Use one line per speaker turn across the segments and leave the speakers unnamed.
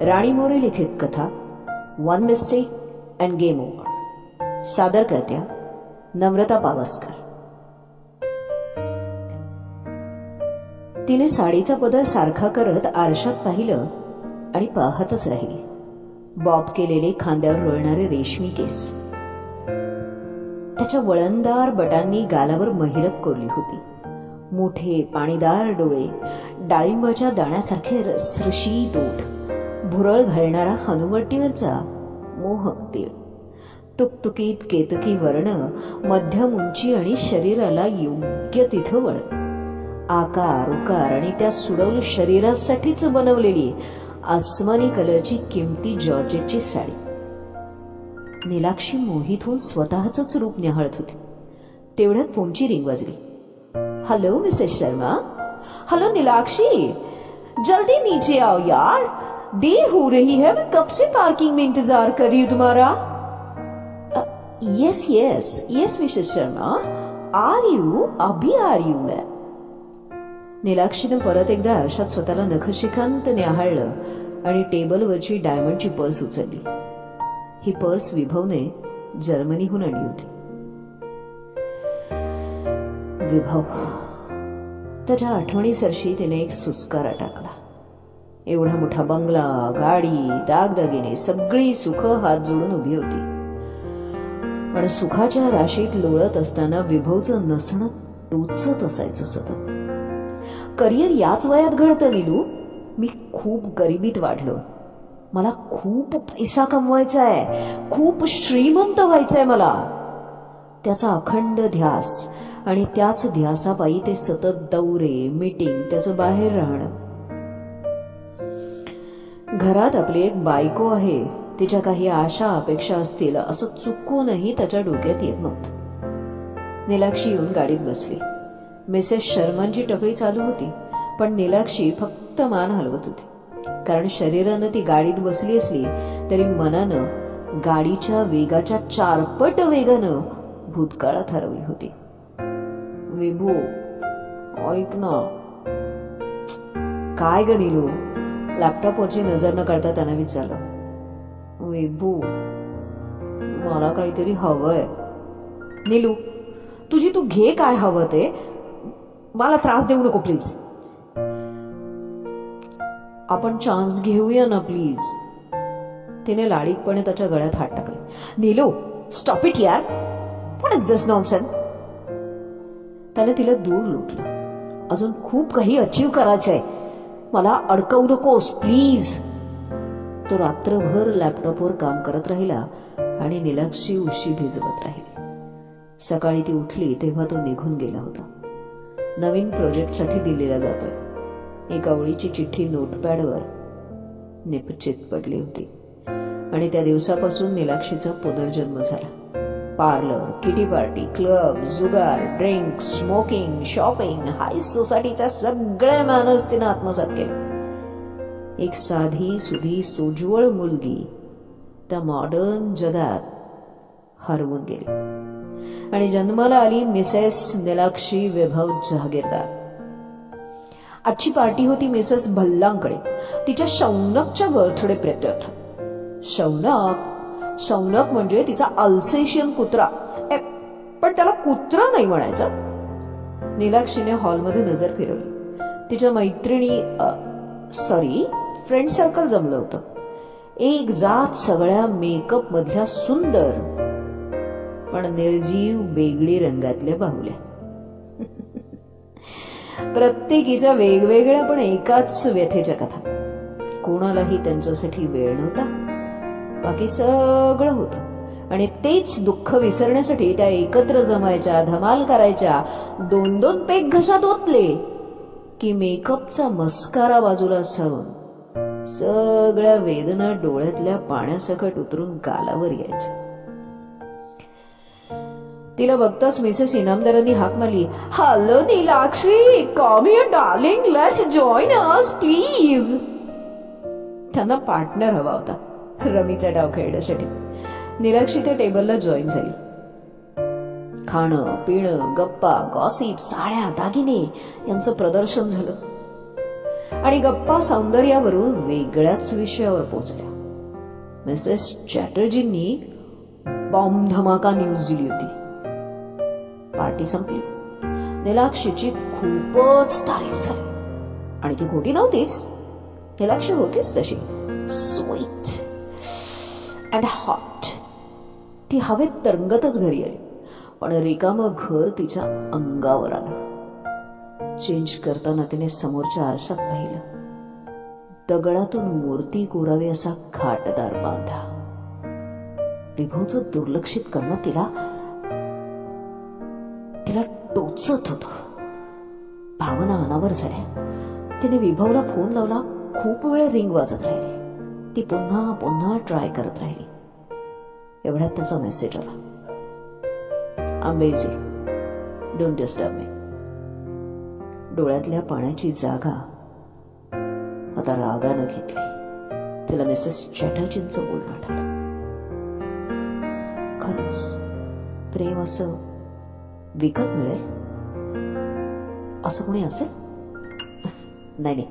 राणी मोरे लिखित कथा one mistake and game over. सादर करत्या नम्रता पावसकर. तिने साडीचा पदर सारखा करत आरशात पाहिलं आणि पाहतच राहिली. बॉब केलेले खांद्यावर रोळणारे रेशमी केस, त्याच्या वळणदार बटांनी गालावर महिरप कोरली होती. मोठे पाणीदार डोळे, डाळिंबाच्या दाण्यासारखे रसरशीत ओठ, भुरळ घालणारा हनुवटीवरचा मोहक तीळ, तुकतुकीत केतकी वर्ण, मध्यम उंची आणि शरीराला योग्य तिथं वळ, आकार उकार आणि त्या सुडौल शरीरासाठीच बनवलेली आसमानी कलरची किमती जॉर्जेटची साडी. नीलाक्षी मोहित होऊन स्वतःच रूप निहाळत होती. तेवढ्यात फोनची रिंग वाजली. Hello Mrs Sharma. Hello Neelakshi, जल्दी नीचे आओ यार, देर हो रही है, मैं कब से पार्किंग में इंतजार कर रही हूं तुम्हारा. Yes yes yes Mrs Sharma, आ रही हूं, अभी आ रही हूं मैं. नीलाक्षीनं परत एकदा आरशात स्वतःला नखशिखांत न्याहाळलं आणि टेबलवरची डायमंडची पर्स उचलली. ही पर्स विभवने जर्मनीहून आणली होती. विभव, त्याच्या आठवणीसरशी तिने एक सुस्कारा टाकला. एवढा मोठा बंगला, गाडी, दागदागिने, सगळी सुख हात जोडून उभी होती. पण सुखाच्या राशीत लोळत असताना विभवचं नसणं टोचत असायचं सतत. करिअर याच वयात घडतं नीलू. मी खूप गरिबीत वाढलो. मला खूप पैसा कमवायचा आहे, खूप श्रीमंत व्हायचंय मला. त्याचा अखंड ध्यास आणि त्याच ध्यासापायी ते सतत दौरे, मीटिंग, त्याचं बाहेर राहणं. घरात आपली एक बायको आहे, तिच्या काही आशा अपेक्षा असतील असं चुकूनही त्याच्या डोक्यात येत नव्हतं. नीलाक्षी येऊन गाडीत बसली. मिसेस शर्मांची टकळी चालू होती, पण नीलाक्षी फक्त मान हलवत होती. कारण शरीरानं ती गाडीत बसली असली तरी मनानं गाडीच्या वेगाच्या 4 पट वेगानं भूतकाळात हरवली होती. विभू, ऐक ना. काय ग नीलू? लॅपटॉपवरची नजर न काढता त्यानं विचारलं. विभू, मला काहीतरी हवंय. नीलू, तुझी तू घे काय हवं ते, मला त्रास देऊ नको प्लीज. आपण चान्स घेऊया ना प्लीज. तिने लाडीकपणे त्याच्या गळ्यात हात टाकले. नीलू, स्टॉप इट यार, व्हॉट इज दिस नॉनसेन्स. त्याने तिला दूर लुटलं. अजून खूप काही अचीव करायचंय, मला अडकवू नकोस प्लीज. तो रात्रभर लॅपटॉपवर काम करत राहिला आणि नीलाक्षी उशी भिजवत राहिली. सकाळी ती उठली तेव्हा तो निघून गेला होता. नवीन प्रोजेक्टसाठी दिलेला जातोय. एका ओळीची चिठ्ठी नोटपॅडवर निपचित पडली होती आणि त्या दिवसापासून नीलाक्षीचा पुनर्जन्म झाला. पार्लर, किटी पार्टी, क्लब, जुगार, ड्रिंक, स्मोकिंग, शॉपिंग, हाय सोसायटीचा सगळ्या माणूस तिनं आत्मसात केला. एक साधी सुधी सोज्वळ मुलगी त्या मॉडर्न जगात हरवून गेली आणि जन्माला आली मिसेस नीलाक्षी विभव जहागीरदार. आजची पार्टी होती मिसेस भल्लांकडे, तिच्या शौनकच्या बर्थडे प्रित्यर्थ. शौनक म्हणजे तिचा अल्सेशियन कुत्रा. पण त्याला कुत्रा नाही म्हणायचा. नीलाक्षीने हॉलमध्ये नजर फिरवली. तिच्या मैत्रिणी फ्रेंड सर्कल जमलं होतं. एक जात सगळ्या मेकअप मधल्या सुंदर पण निर्जीव वेगळी रंगातल्या बाहुल्या. प्रत्येकीच्या वेगवेगळ्या पण एकाच व्यथेच्या कथा. कोणालाही त्यांच्यासाठी वेळ नव्हता. बाकी सगळं होतं आणि तेच दुःख विसरण्यासाठी त्या एकत्र जमायच्या, धमाल करायच्या. 2-2 पेग घशात ओतले की मेकअपचा मस्कारा बाजूला सारून सगळ्या वेदना डोळ्यातल्या पाण्यासकट उतरून गालावर यायच्या. तिला बघताच मिसेस इनामदारांनी हाक मारली. Hello Neelakshi, come here darling, let's join us please. त्यांना पार्टनर हवा होता रमीचा डाव खेळण्यासाठी. नीलाक्षी त्या टेबलला जॉईन झाली. खाणं, पिणं, गप्पा, गॉसिप, साड्या, दागिने यांचं प्रदर्शन झालं. आणि गप्पा सौंदर्यावरून वेगळ्याच विषयावर पोहोचल्या. मिसेस चॅटर्जींनी बॉम्ब धमाका न्यूज दिली होती. पार्टी संपली. नीलाक्षीची खूपच तारीफ झाली. आणि ती खोटी नव्हतीच. नीलाक्षी होतीच तशी स्वीट अँड हॉट. ती हवेत तरंगतच घरी आली. पण रिकामं घर तिच्या अंगावर आलं. चेंज करताना तिने समोरच्या आरशात पाहिलं. दगडातून मूर्ती कोरावी असा घाटदार बांधा. विभवचं दुर्लक्षित करणं तिला टोचत होतं. भावना अनावर झाल्या. तिने विभवला फोन लावला. खूप वेळ रिंग वाजत राहिली. ती पुन्हा पुन्हा ट्राय करत राहिली. एवढ्यात त्याचा मेसेज आला. I'm busy. Don't disturb me. डोळ्यातल्या पाण्याची जागा आता रागानं घेतली. तिला मिसेस चॅटर्जींचं बोलणं आठवलं. खरंच प्रेम असं विकत मिळेल असं कोणी असेल? नाही.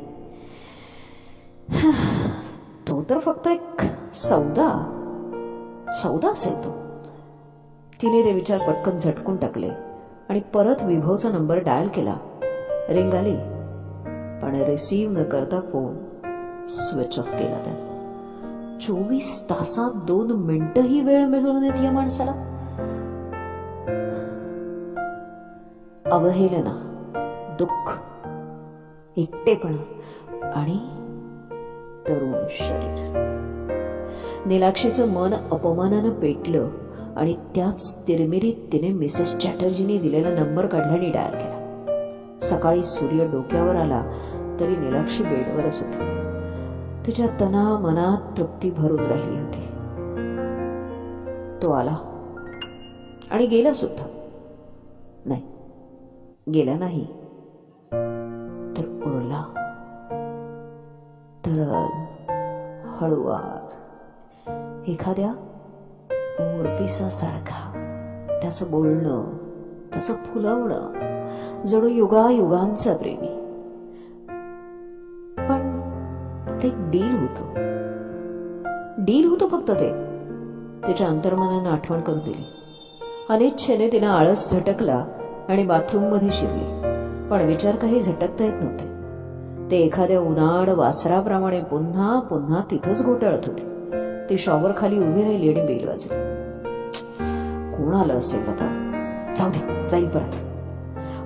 तो तर फक्त एक सौदा असेल तो. तिने ते विचार पटकन झटकून टाकले आणि परत विभवचा नंबर डायल केला. रिंग आली, पण रिसीव्ह न करता फोन स्विच ऑफ केला त्याने. 24 तासात 2 मिनिटंही वेळ मिळवून येत या माणसाला. अवहेलना, दुःख, एकटेपणा आणि तरुण शरीर. नीलाक्षीचं मन अपमानानं पेटलं आणि त्याच तिरमिरीत तिने मिसेस चॅटर्जींनी दिलेला नंबर काढला आणि डायल केला. सकाळी सूर्य डोक्यावर आला तरी नीलाक्षी बेडवरच होती. तिच्या तना मनात तृप्ती भरून राहिली होती. तो आला आणि गेला सुद्धा. नाही, गेला नाही तर उरला. तरल, हळुवार, एखाद्या मोरपिसासारखा. त्याचं बोलणं, त्याचं फुलवणं जणू युगायुगांचा प्रेमी. पण ते डील होतं फक्त ते. तिच्या अंतर्मनानं आठवण करून दिली. अनिच्छेने तिनं आळस झटकला आणि बाथरूम मध्ये शिरली. पण विचार काही झटकता येत नव्हते. ते एखाद्या उन्हाळ वासराप्रमाणे पुन्हा पुन्हा तिथंच घोटाळत होते. ती शॉवर खाली उभी राहिली आणि बेल वाजली. कोण आलं असेल आता? जाऊ दे, जाईल परत.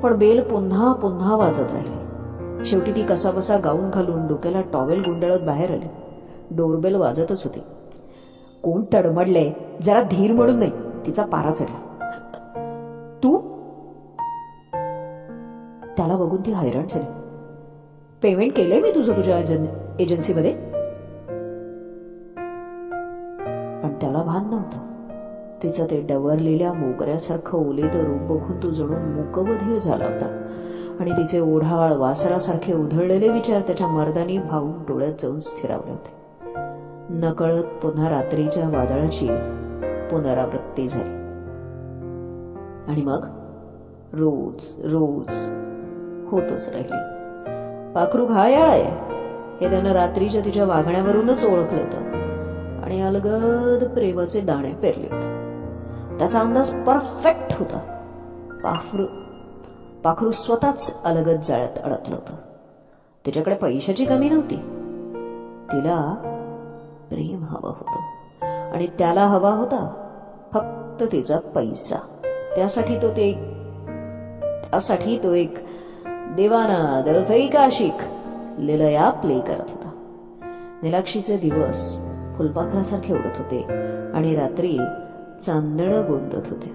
पण बेल पुन्हा पुन्हा वाजत राहिली. शेवटी ती कसाबसा गाऊन घालून डोक्याला टॉवेल गुंडाळत बाहेर आली. डोरबेल वाजतच होती. कोण तडमडले? जरा धीर म्हणून नाही. तिचा पारा चढला. तू? त्याला बघून ती हैराण झाली. पेमेंट केलंय मी तुझ्या एजन्सीमध्ये. पण त्याला भान नव्हतं. तिचं ते डवरलेल्या मोगऱ्यासारखं ओलेत रूप बघून तो जणू मूकबधीर झाला होता आणि तिचे ओढाळ वासरासारखे उधळलेले विचार त्याच्या मर्दानी भावून डोळ्यात जाऊन स्थिरावले होते. नकळत पुन्हा रात्रीच्या वादळाची पुनरावृत्ती झाली. आणि मग रोज होतच राहिली. पाखरू घायाळ आहे हे त्यानं रात्रीच्या तिच्या वागण्यावरूनच ओळखलं होतं आणि अलगद प्रेमाचे दाणे पेरले होते. त्याचा अंदाज परफेक्ट होता. पाखरू स्वतःच अलगद जाळ्यात अडकलं होतं. तिच्याकडे पैशाची कमी नव्हती. तिला प्रेम हवं होतं आणि त्याला हवा होता फक्त तिचा पैसा. त्यासाठी तो एक देवाना दरफई का आशिक लीलया प्ले करत होता. नीलाक्षीचे दिवस फुलपाखरासारखे उडत होते आणि रात्री चांदणं गोंदत होते.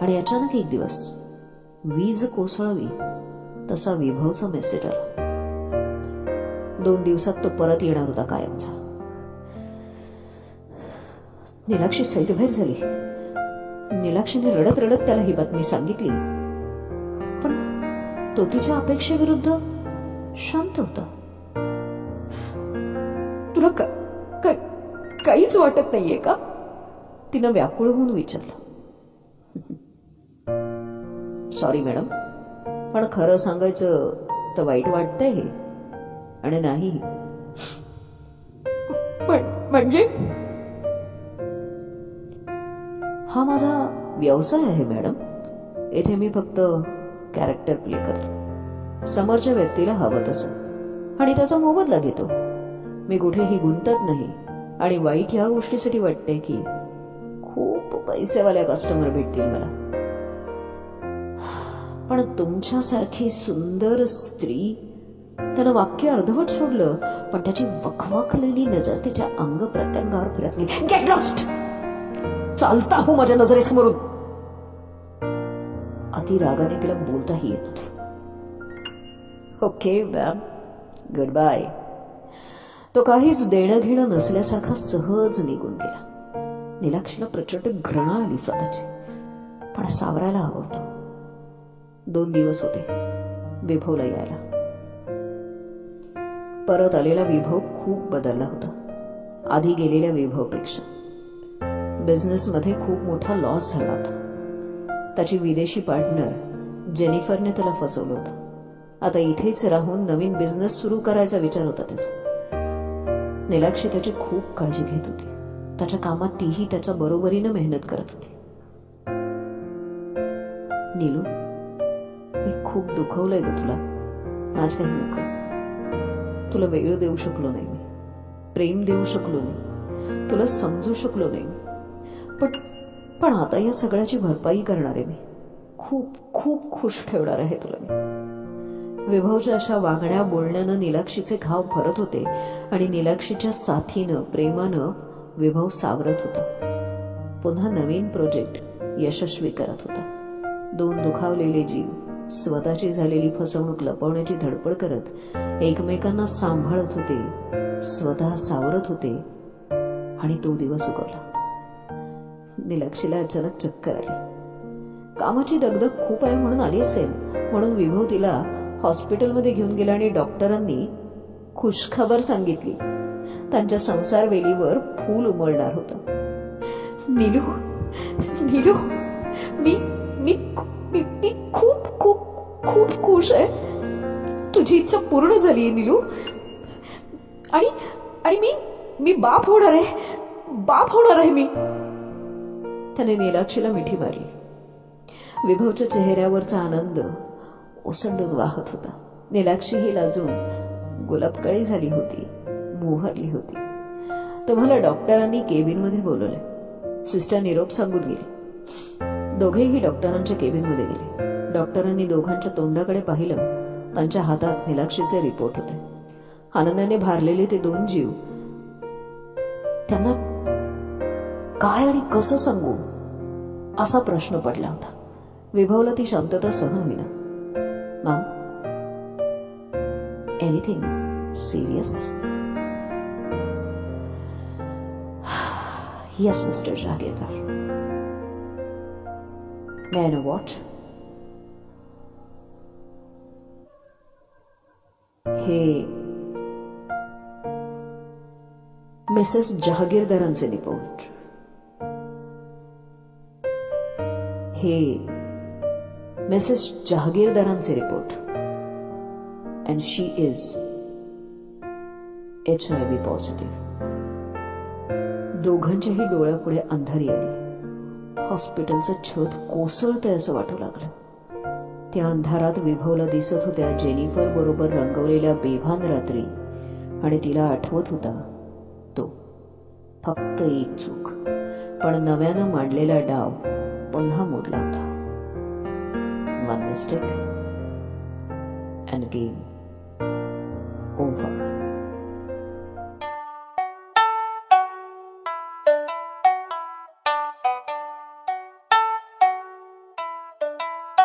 आणि अचानक एक दिवस वीज कोसळवी तसा विभवचा मेसेज आला. 2 दिवसात तो परत येणार होता कायमचा. नीलाक्षी सैरभैर झाली. नीलाक्षीने रडत रडत त्याला ही बातमी सांगितली. पण तो तिच्या अपेक्षेविरुद्ध शांत होता. तुला काहीच वाटत नाहीये का? तिनं व्याकुळ होऊन विचारलं. सॉरी मॅडम, पण खरं सांगायचं तर वाईट वाटतंय हे. आणि नाही. म्हणजे हा माझा व्यवसाय आहे मॅडम. इथे मी फक्त कॅरेक्टर प्ले करतो, समोरच्या व्यक्तीला हवं तसं, आणि त्याचा मोबदला घेतो. मी कुठेही गुंतत नाही. आणि वाईट ह्या गोष्टीसाठी वाटते की खूप पैसेवाल्या कस्टमर भेटतील मला. पण तुमच्यासारखी सुंदर स्त्री, त्यानं वाक्य अर्धवट सोडलं, पण त्याची वखवखलेली नजर तिच्या अंग प्रत्यंगावर फिरत गेली. Get lost. चालता हो माझ्या नजरेसमोरून. अति रागाने तिला बोलताही येत नव्हते. Okay ma'am, good bye. तो काहीच देणं घेणं नसल्यासारखा सहज निघून गेला. नीलाक्षीला प्रचंड घृणा आली स्वतःची, पण सावरायला हवं होतं. 2 दिवस होते विभवला यायला. परत आलेला विभव खूप बदलला होता आधी गेलेल्या विभवपेक्षा. बिझनेसमध्ये खूप मोठा लॉस झाला होता. त्याची विदेशी पार्टनर जेनिफरने त्याला फसवलं होतं. आता इथेच राहून नवीन बिझनेस सुरू करायचा विचार होता त्याचा. नीलाक्षी त्याची खूप काळजी घेत होती. त्याच्या कामात तीही त्याच्या बरोबरीनं मेहनत करत होती. नीलू, मी खूप दुखवलंय ग तुला. माझ्याही मुखात तुला वेळ देऊ शकलो नाही मी, प्रेम देऊ शकलो नाही, तुला समजू शकलो नाही. पण आता या सगळ्याची भरपाई करणार आहे मी. खूप खूप खुश ठेवणार आहे तुला मी. विभवच्या अशा वागण्या बोलण्यानं नीलाक्षीचे घाव भरत होते आणि नीलाक्षीच्या साथीनं प्रेमानं विभव सावरत होता. पुन्हा नवीन प्रोजेक्ट यशस्वी करत होता. 2 दुखावलेले जीव स्वतःची झालेली फसवणूक लपवण्याची धडपड करत एकमेकांना सांभाळत होते, स्वतः सावरत होते. आणि तो दिवस उगवला. नीलाक्षीला अचानक चक्कर आली. कामाची दगदग खूप आहे म्हणून आली असेल, म्हणून विभव तिला हॉस्पिटलमध्ये घेऊन गेला आणि डॉक्टरांनी खुशखबर सांगितली. त्यांच्या संसार वेलीवर फूल उमलणार होतं. नीलू, नीलू, मी मी मी खूप खूप खूप खुश आहे. तुझी इच्छा पूर्ण झाली नीलू. आणि मी मी बाप होणार आहे, बाप होणार आहे मी. त्याने नीलाक्षीला मिठी मारली. विभवच्या चेहऱ्यावरचा आनंद ओसंडून वाहत होता. नीलाक्षी ही लाजून गुलाबकाळी झाली होती, मोहरली होती. तुम्हाला डॉक्टरांनी केबिनमध्ये बोलवले. सिस्टर निरोप सांगून गेली. दोघेही डॉक्टरांच्या केबिनमध्ये गेले. डॉक्टरांनी दोघांच्या तोंडाकडे पाहिलं. त्यांच्या हातात नीलाक्षीचे रिपोर्ट होते. आनंदाने भारलेले ते 2 जीव त्यांना काय आणि कसं सांगू असा प्रश्न पडला होता. विभवला ती शांतता सहन होईना. Ma'am, anything serious? Yes mister Jagirdar. May I know what? हे मिसेस जहागीरदारांचे रिपोर्ट. हे मिसेस जहागीरदारांचे रिपोर्ट. And she is HIV positive. दोघांच्याही डोळ्यापुढे अंधारी आली. हॉस्पिटलचं छत कोसळतंय असं वाटू लागलं. त्या अंधारात विभवला दिसत होत्या जेनिफर बरोबर रंगवलेल्या बेभान रात्री. आणि तिला आठवत होता तो फक्त एक चूक, पण नव्यानं मांडलेला डाव पुन्हा मोडला होता. One mistake and game